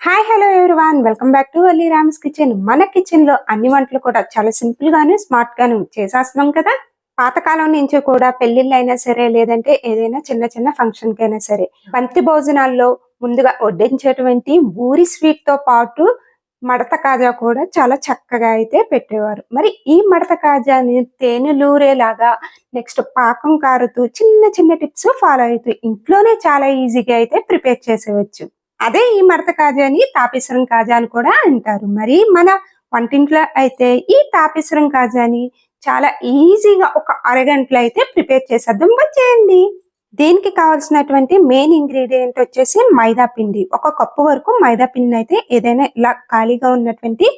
Hi hello everyone, welcome back to Valli Rams kitchen. మన kitchen లో అన్ని వంటలు కూడా చాలా సింపుల్ గాను స్మార్ట్ గాను చేసేస్తున్నాం కదా. పాతకాలం నుంచి కూడా పెళ్లిళ్ళు అయినా సరే, లేదంటే ఏదైనా చిన్న చిన్న ఫంక్షన్ కి అయినా సరే, బంతి భోజనాల్లో ముందుగా వడ్డించేటువంటి బూరి స్వీట్ తో పాటు మడత కాజా కూడా చాలా చక్కగా అయితే పెట్టేవారు. మరి ఈ మడత కాజాని తేనెలూరేలాగా నెక్స్ట్ పాకం కారుతూ చిన్న చిన్న టిప్స్ ఫాలో అవుతూ ఇంట్లోనే చాలా ఈజీగా అయితే ప్రిపేర్ చేసేవచ్చు. అదే ఈ మడత కాజాని తాపేశ్వరం కాజా అని కూడా అంటారు. మరి మన వంటింట్లో అయితే ఈ తాపేశ్వరం కాజాని చాలా ఈజీగా ఒక అరగంటలో అయితే ప్రిపేర్ చేసేద్దాం వచ్చేయండి. దీనికి కావాల్సినటువంటి మెయిన్ ఇంగ్రీడియంట్ వచ్చేసి మైదా పిండి. 1 కప్పు వరకు మైదా పిండి అయితే ఏదైనా ఇలా ఖాళీగా ఉన్నటువంటి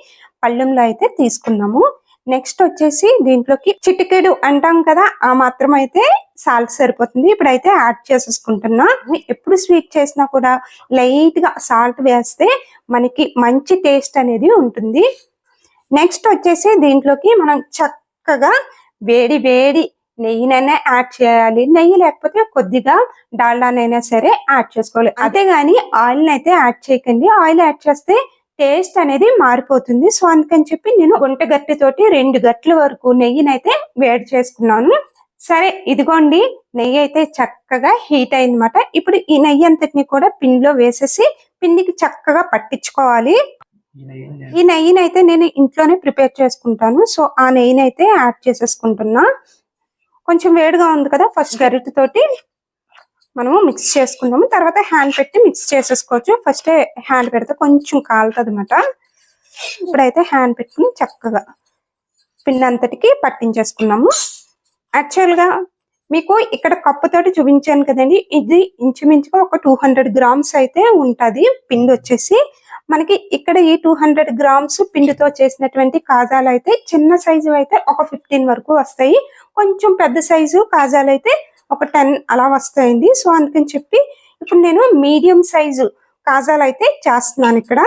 పళ్ళెంలో అయితే తీసుకున్నాము. నెక్స్ట్ వచ్చేసి దీంట్లోకి చిటికెడు అంటాం కదా, ఆ మాత్రం అయితే సాల్ట్ సరిపోతుంది. ఇప్పుడైతే యాడ్ చేసేసుకుంటున్నా. ఎప్పుడు స్వీట్ చేసినా కూడా లైట్ గా సాల్ట్ వేస్తే మనకి మంచి టేస్ట్ అనేది ఉంటుంది. నెక్స్ట్ వచ్చేసి దీంట్లోకి మనం చక్కగా వేడి వేడి నెయ్యినైనా యాడ్ చేయాలి. నెయ్యి లేకపోతే కొద్దిగా డాల్డానైనా సరే యాడ్ చేసుకోవాలి. అంతేగాని ఆయిల్ అయితే యాడ్ చేయకండి. ఆయిల్ యాడ్ చేస్తే టేస్ట్ అనేది మారిపోతుంది. సో అందుకని చెప్పి నేను గుంట గట్టితోటి 2 గట్ల వరకు నెయ్యినైతే వేడి చేసుకున్నాను. సరే, ఇదిగోండి నెయ్యి అయితే చక్కగా హీట్ అయిందన్నమాట. ఇప్పుడు ఈ నెయ్యి అంతటిని కూడా పిండిలో వేసేసి పిండికి చక్కగా పట్టించుకోవాలి. ఈ నెయ్యిని అయితే నేను ఇంట్లోనే ప్రిపేర్ చేసుకుంటాను. సో ఆ నెయ్యిని అయితే యాడ్ చేసేసుకుంటున్నా. కొంచెం వేడిగా ఉంది కదా, ఫస్ట్ గరిటెతోటి మనము మిక్స్ చేసుకుందాము. తర్వాత హ్యాండ్ పెట్టి మిక్స్ చేసేసుకోవచ్చు. ఫస్ట్ హ్యాండ్ పెడితే కొంచెం కాలుతుంది అనమాట. ఇప్పుడైతే హ్యాండ్ పెట్టుకుని చక్కగా పిండి అంతటికి పట్టించేసుకున్నాము. యాక్చువల్గా మీకు ఇక్కడ కప్పుతోటి చూపించాను కదండి, ఇది ఇంచుమించుగా ఒక 200 గ్రామ్స్ అయితే ఉంటుంది పిండి వచ్చేసి. మనకి ఇక్కడ ఈ 200 గ్రామ్స్ పిండితో చేసినటువంటి కాజాలు అయితే చిన్న సైజు అయితే ఒక 15 వరకు వస్తాయి. కొంచెం పెద్ద సైజు కాజాలు అయితే ఒక 10 అలా వస్తాయండి. సో అందుకని చెప్పి ఇప్పుడు నేను మీడియం సైజు కాజాలు అయితే చేస్తున్నాను. ఇక్కడ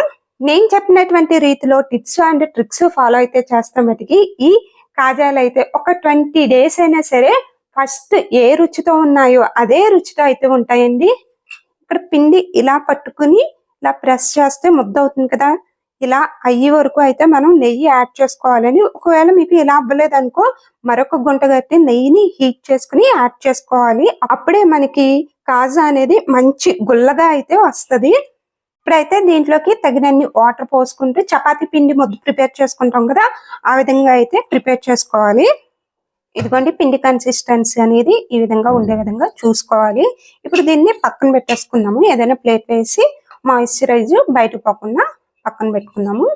నేను చెప్పినటువంటి రీతిలో టిప్స్ అండ్ ట్రిక్స్ ఫాలో అయితే చేస్తాం. మటుకి ఈ కాజాలు అయితే ఒక 20 డేస్ అయినా సరే ఫస్ట్ ఏ రుచితో ఉన్నాయో అదే రుచితో అయితే ఉంటాయండి. ఇక్కడ పిండి ఇలా పట్టుకుని ఇలా ప్రెస్ చేస్తే ముద్ద అవుతుంది కదా, ఇలా అయ్యే వరకు అయితే మనం నెయ్యి యాడ్ చేసుకోవాలని. ఒకవేళ మీకు ఇలా అవ్వలేదు అనుకో, మరొక గుంట గట్టి నెయ్యిని హీట్ చేసుకుని యాడ్ చేసుకోవాలి. అప్పుడే మనకి కాజా అనేది మంచి గుల్లగా అయితే వస్తుంది. ఇప్పుడైతే దీంట్లోకి తగినన్ని వాటర్ పోసుకుంటూ చపాతీ పిండి ముద్ద ప్రిపేర్ చేసుకుంటాం కదా, ఆ విధంగా అయితే ప్రిపేర్ చేసుకోవాలి. ఇదిగోండి పిండి కన్సిస్టెన్సీ అనేది ఈ విధంగా ఉండే విధంగా చూసుకోవాలి. ఇప్పుడు దీన్ని పక్కన పెట్టేసుకున్నాము. ఏదైనా ప్లేట్ వేసి మాయిశ్చరైజ్ బయటకు పోకుండా పక్కన పెట్టుకున్నాము.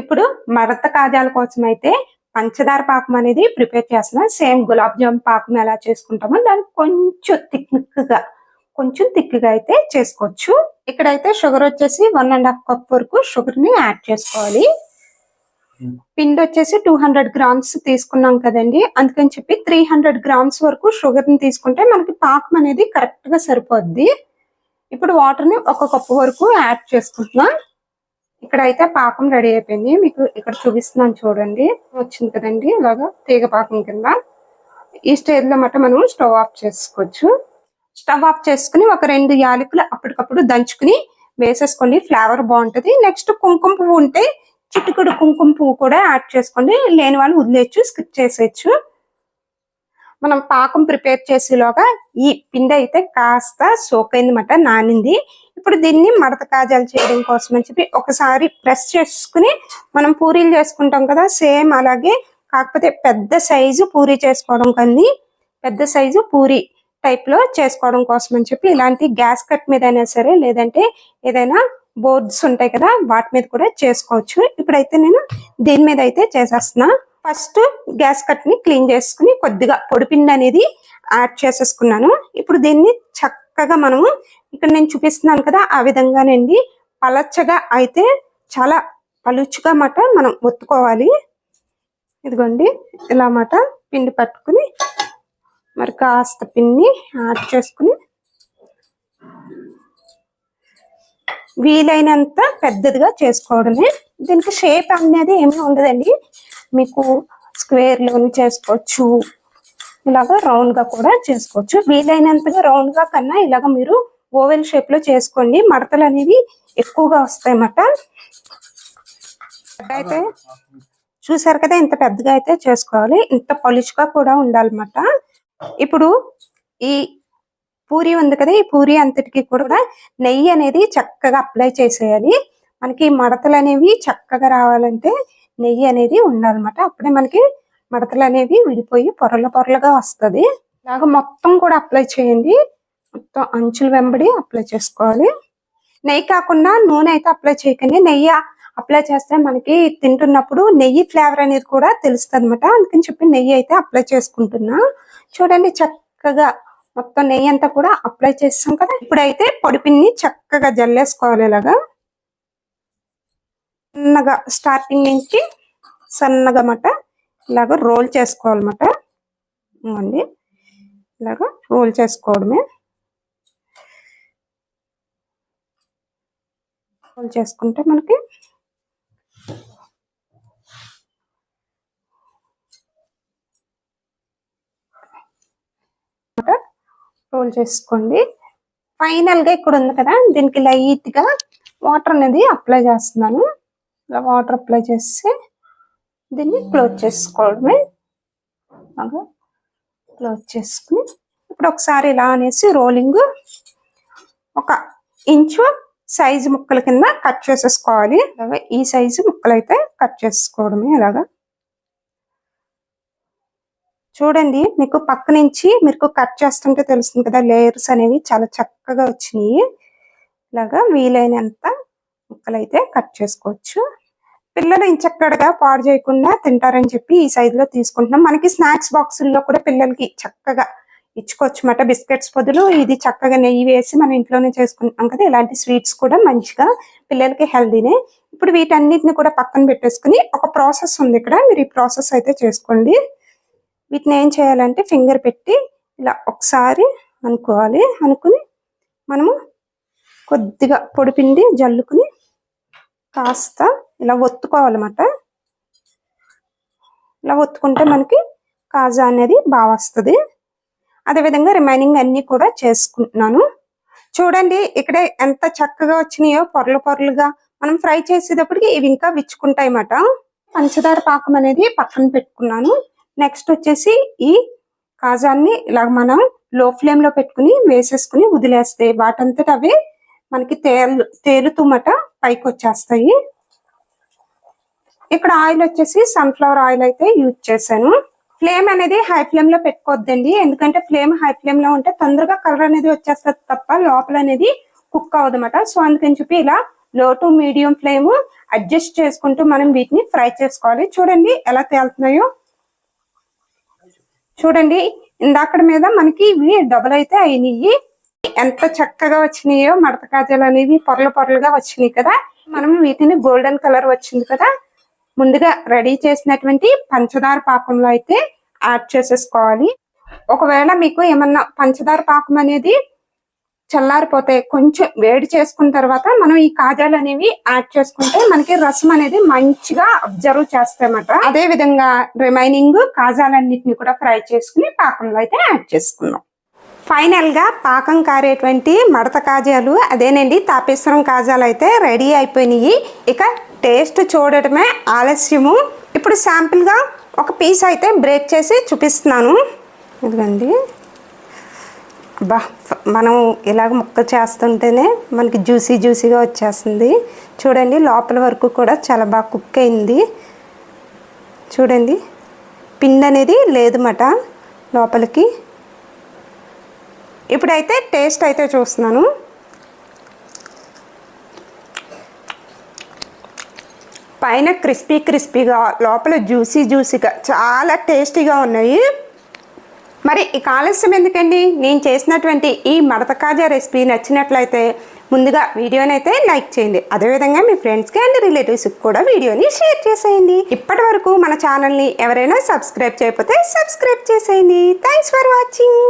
ఇప్పుడు మడత కాజాల కోసం అయితే పంచదార పాకం అనేది ప్రిపేర్ చేస్తున్నాం. సేమ్ గులాబ్ జామ్ పాకం ఎలా చేసుకుంటామో దానికి కొంచెం థిక్గా అయితే చేసుకోవచ్చు. ఇక్కడైతే షుగర్ వచ్చేసి 1.5 కప్ వరకు షుగర్ ని యాడ్ చేసుకోవాలి. పిండి వచ్చేసి 200 గ్రామ్స్ తీసుకున్నాం కదండి, అందుకని చెప్పి 300 గ్రామ్స్ వరకు షుగర్ ని తీసుకుంటే మనకి పాకం అనేది కరెక్ట్ గా సరిపోద్ది. ఇప్పుడు వాటర్ ని 1 కప్పు వరకు యాడ్ చేసుకుంటున్నాం. ఇక్కడైతే పాకం రెడీ అయిపోయింది. మీకు ఇక్కడ చూపిస్తున్నాను చూడండి, వచ్చింది కదండి ఇలాగా తీగ పాకం కింద. ఈ స్టేజ్ లో మనం స్టవ్ ఆఫ్ చేసుకోవచ్చు. స్టవ్ ఆఫ్ చేసుకుని ఒక 2 యాలకులు అప్పటికప్పుడు దంచుకుని వేసేసుకోండి, ఫ్లేవర్ బాగుంటది. నెక్స్ట్ కుంకుమ పువ్వు ఉంటే చిటికుడు కుంకుమ పువ్వు కూడా యాడ్ చేసుకోండి. లేని వాళ్ళు వదిలేయచ్చు, స్కిప్ చేసేయచ్చు. మనం పాకం ప్రిపేర్ చేసేలోగా ఈ పిండి అయితే కాస్త సోక్ అయిందన్నమాట, నానింది. ఇప్పుడు దీన్ని మడత కాజాలు చేయడం కోసం అని చెప్పి ఒకసారి ప్రెస్ చేసుకుని మనం పూరీలు చేసుకుంటాం కదా, సేమ్ అలాగే కాకపోతే పెద్ద సైజు పూరీ చేసుకోవడం కానీ పెద్ద సైజు పూరీ టైప్ లో చేసుకోవడం కోసం అని చెప్పి ఇలాంటి గ్యాస్ కట్ మీద అయినా సరే, లేదంటే ఏదైనా బోర్డ్స్ ఉంటాయి కదా వాటి మీద కూడా చేసుకోవచ్చు. ఇప్పుడైతే నేను దీని మీద అయితే చేసేస్తున్నా. ఫస్ట్ గ్యాస్ కట్ ని క్లీన్ చేసుకుని కొద్దిగా పొడిపిండి అనేది యాడ్ చేసేసుకున్నాను. ఇప్పుడు దీన్ని చక్కగా మనము ఇక్కడ నేను చూపిస్తున్నాను కదా ఆ విధంగానండి పలచగా అయితే చాలా పలుచుగా మనం ఒత్తుకోవాలి. ఇదిగోండి ఇలా పిండి పట్టుకుని మరి కాస్త పిండి యాడ్ చేసుకుని వీలైనంత పెద్దదిగా చేసుకోవడమే. దీనికి షేప్ అనేది ఏమీ ఉండదండి, మీకు స్క్వేర్ లోని చేసుకోవచ్చు, ఇలాగా రౌండ్ గా కూడా చేసుకోవచ్చు. వీలైనంతగా రౌండ్ గా కన్నా ఇలాగ మీరు ఓవెల్ షేప్ లో చేసుకోండి. మడతలు అనేవి ఎక్కువగా వస్తాయన్నమాట. అయితే చూసారు కదా, ఇంత పెద్దగా అయితే చేసుకోవాలి, ఇంత పొలిష్గా కూడా ఉండాలన్నమాట. ఇప్పుడు ఈ పూరి ఉంది కదా, ఈ పూరి అంతటికి కూడా నెయ్యి అనేది చక్కగా అప్లై చేసేయాలి. మనకి మడతలు అనేవి చక్కగా రావాలంటే నెయ్యి అనేది ఉండాలన్నమాట. అప్పుడే మనకి మడతలు అనేవి విడిపోయి పొరలుగా వస్తుంది. ఇలాగ మొత్తం కూడా అప్లై చేయండి, మొత్తం అంచుల వెంబడి అప్లై చేసుకోవాలి. నెయ్యి కాకుండా నూనె అయితే అప్లై చేయకండి. నెయ్యి అప్లై చేస్తే మనకి తింటున్నప్పుడు నెయ్యి ఫ్లేవర్ అనేది కూడా తెలుస్తుంది అనమాట. అందుకని చెప్పి నెయ్యి అయితే అప్లై చేసుకుంటున్నా. చూడండి, చక్కగా మొత్తం నెయ్యి అంతా కూడా అప్లై చేస్తాం కదా. ఇప్పుడైతే పొడిపిండిని చక్కగా జల్లేసుకోవాలి. ఇలాగా సన్నగా స్టార్టింగ్ నుంచి సన్నగా మాట ఇలాగ రోల్ చేసుకోవాలన్నమాట. అండి ఇలాగ రోల్ చేసుకోవడమే. రోల్ చేసుకుంటే మనకి రోల్ చేసుకోండి. ఫైనల్ గా ఇక్కడ ఉంది కదా, దీనికి లైట్ గా వాటర్ అనేది అప్లై చేస్తున్నాను. ఇలా వాటర్ అప్లై చేసి దీన్ని క్లోజ్ చేసుకోవడమే. బాగా క్లోజ్ చేసుకుని ఇప్పుడు ఒకసారి ఇలా అనేసి రోలింగ్ 1 ఇంచు సైజు ముక్కల కింద కట్ చేసేసుకోవాలి. అలాగే ఈ సైజు ముక్కలు అయితే కట్ చేసుకోవడమే. ఇలాగా చూడండి, మీకు పక్క నుంచి మీరు కట్ చేస్తుంటే తెలుస్తుంది కదా, లేయర్స్ అనేవి చాలా చక్కగా వచ్చినాయి. ఇలాగా వీలైనంత ముక్కలు అయితే కట్ చేసుకోవచ్చు. పిల్లలు ఇంచక్కడగా పాడు చేయకుండా తింటారని చెప్పి ఈ సైజులో తీసుకుంటున్నాం. మనకి స్నాక్స్ బాక్సుల్లో కూడా పిల్లలకి చక్కగా ఇచ్చుకోవచ్చు అన్నమాట. బిస్కెట్స్ బదులు ఇది చక్కగా నెయ్యి వేసి మనం ఇంట్లోనే చేసుకుంటాం కదా. ఇలాంటి స్వీట్స్ కూడా మంచిగా పిల్లలకి హెల్దీనే. ఇప్పుడు వీటన్నిటిని కూడా పక్కన పెట్టేసుకుని ఒక ప్రాసెస్ ఉంది ఇక్కడ, మీరు ఈ ప్రాసెస్ అయితే చేసుకోండి. వీటిని ఏం చేయాలంటే ఫింగర్ పెట్టి ఇలా ఒకసారి అనుకోవాలి. అనుకుని మనము కొద్దిగా పొడిపిండి జల్లుకుని కాస్త ఇలా ఒత్తుకోవాలన్నమాట. ఇలా ఒత్తుకుంటే మనకి కాజా అనేది బాగా వస్తుంది. అదేవిధంగా రిమైనింగ్ అన్ని కూడా చేసుకుంటున్నాను. చూడండి, ఇక్కడ ఎంత చక్కగా వచ్చినాయో పొరలుగా. మనం ఫ్రై చేసేటప్పటికి ఇవి ఇంకా విచ్చుకుంటాయి అన్నమాట. పంచదార పాకం అనేది పక్కన పెట్టుకున్నాను. నెక్స్ట్ వచ్చేసి ఈ కాజాన్ని ఇలా మనం లో ఫ్లేమ్ లో పెట్టుకుని వేసేసుకుని వదిలేస్తే వాటంతట అవే మనకి తేలుతుమట పైకి వచ్చేస్తాయి. ఇక్కడ ఆయిల్ వచ్చేసి సన్ఫ్లవర్ ఆయిల్ అయితే యూజ్ చేశాను. ఫ్లేమ్ అనేది హై ఫ్లేమ్ లో పెట్టుకోవద్దండి, ఎందుకంటే ఫ్లేమ్ హై ఫ్లేమ్ లో ఉంటే తొందరగా కలర్ అనేది వచ్చేస్తుంది తప్ప లోపల అనేది కుక్ అవ్వదన్నమాట. సో అందుకని చెప్పి ఇలా లో టు మీడియం ఫ్లేమ్ అడ్జస్ట్ చేసుకుంటూ మనం వీటిని ఫ్రై చేసుకోవాలి. చూడండి ఎలా తేలుతున్నాయో. చూడండి, ఇందాకడ మీద మనకి ఇవి డబుల్ అయితే అయినాయి. ఎంత చక్కగా వచ్చినాయో మడత కాజాలు అనేవి పొరలుగా వచ్చినాయి కదా. మనం వీటిని గోల్డెన్ కలర్ వచ్చింది కదా, ముందుగా రెడీ చేసినటువంటి పంచదార పాకంలో అయితే యాడ్ చేసేసుకోవాలి. ఒకవేళ మీకు ఏమన్నా పంచదార పాకం అనేది చల్లారిపోతే కొంచెం వేడి చేసుకున్న తర్వాత మనం ఈ కాజాలు అనేవి యాడ్ చేసుకుంటే మనకి రసం అనేది మంచిగా అబ్జర్వ్ చేస్తాయన్నమాట. అదే విధంగా రిమైనింగ్ కాజాలన్నిటిని కూడా ఫ్రై చేసుకుని పాకంలో అయితే యాడ్ చేసుకున్నాం. ఫైనల్ గా పాకం కారేటువంటి మడత కాజాలు, అదేనండి తాపేశ్వరం కాజాలు అయితే రెడీ అయిపోయినాయి. ఇక టేస్ట్ చూడటమే ఆలస్యము. ఇప్పుడు శాంపుల్ గా ఒక పీస్ అయితే బ్రేక్ చేసి చూపిస్తున్నాను. ఇదిగండి, అబ్బా, మనం ఇలాగ ముక్క చేస్తుంటేనే మనకి జ్యూసీగా వచ్చేస్తుంది. చూడండి, లోపల వరకు కూడా చాలా బాగా కుక్ అయింది. చూడండి, పిండి అనేది లేదన్నమాట లోపలికి. ఇప్పుడైతే టేస్ట్ అయితే చూస్తున్నాను. పైన క్రిస్పీగా, లోపల జ్యూసీగా చాలా టేస్టీగా ఉన్నాయి. మరి ఈ ఆలస్యం ఎందుకండి, నేను చేసినటువంటి ఈ మడత కాజా రెసిపీ నచ్చినట్లయితే ముందుగా వీడియోని అయితే లైక్ చేయండి. అదేవిధంగా మీ ఫ్రెండ్స్కి అండ్ రిలేటివ్స్కి కూడా వీడియోని షేర్ చేసేయండి. ఇప్పటి వరకు మన ఛానల్ని ఎవరైనా సబ్స్క్రైబ్ చేయకపోతే సబ్స్క్రైబ్ చేసేయండి. Thanks for watching.